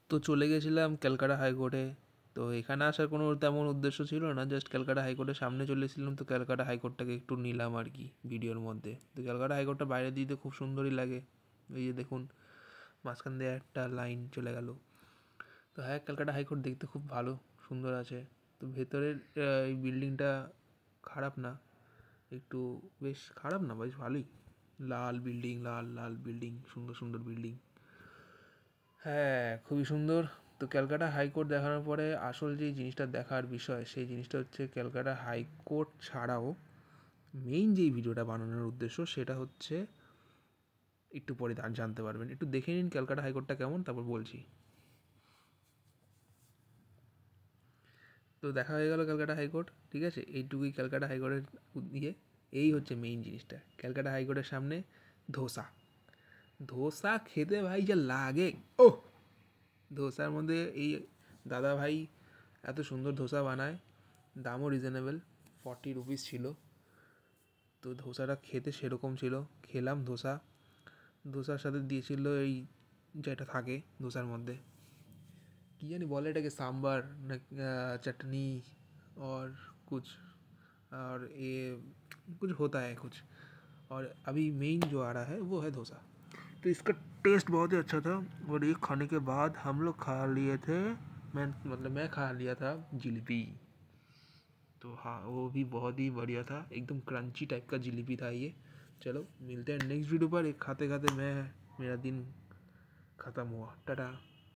তো চলে গেছিলাম ক্যালকাটা হাইকোর্টে। তো এখানে আসার কোনো তেমন উদ্দেশ্য ছিল না, জাস্ট ক্যালকাটা হাইকোর্টের সামনে চলে এসেছিলাম। তো ক্যালকাটা হাইকোর্টটাকে একটু নিলাম আর কি ভিডিওর মধ্যে। তো ক্যালকাটা হাইকোর্টটা বাইরে দিতে খুব সুন্দরই লাগে। এই যে দেখুন, মাঝখান দিয়ে একটা লাইন চলে গেল। তো হ্যাঁ, ক্যালকাটা হাইকোর্ট দেখতে খুব ভালো, সুন্দর আছে। তো ভেতরের এই বিল্ডিংটা খারাপ না, একটু বেশ খারাপ না, বেশ ভালোই। লাল বিল্ডিং, লাল লাল বিল্ডিং, সুন্দর সুন্দর বিল্ডিং। হ্যাঁ, খুবই সুন্দর। তো ক্যালকাটা হাইকোর্ট দেখানোর পরে আসল যে জিনিসটা দেখার বিষয়, সেই জিনিসটা হচ্ছে ক্যালকাটা হাইকোর্ট ছাড়াও মেইন যেই ভিডিওটা বানানোর উদ্দেশ্য, সেটা হচ্ছে একটু পরে জানতে পারবেন। একটু দেখে নিন ক্যালকাটা হাইকোর্টটা কেমন, তারপর বলছি। তো দেখা হয়ে গেল ক্যালকাটা হাইকোর্ট, ঠিক আছে। এইটুকুই ক্যালকাটা হাইকোর্টের ইয়ে। এই হচ্ছে মেইন জিনিসটা, ক্যালকাটা হাইকোর্টের সামনে ধোসা। ধোসা খেতে ভাই যা লাগে, ও ধোসার মধ্যে এই দাদা ভাই এত সুন্দর ধোসা বানায়, দামও রিজনেবল, 40 রুপিস ছিল। তো ধোসাটা খেতে সেরকম ছিল। খেলাম ধোসা, ধোসার সাথে দিয়েছিল এই যেটা থাকে ধোসার মধ্যে, কী জানি বলে এটাকে, सांबर ना चटनी और कुछ, और ये कुछ होता है कुछ। और अभी मेन जो आ रहा है वो है डोसा। तो इसका टेस्ट बहुत ही अच्छा था। और ये खाने के बाद हम लोग खा लिए थे, मैं खा लिया था जलेबी। तो हाँ, वो भी बहुत ही बढ़िया था, एकदम क्रंची टाइप का जलेबी था ये। चलो मिलते हैं नेक्स्ट वीडियो पर। एक खाते खाते मैं, मेरा दिन ख़त्म हुआ। टाटा।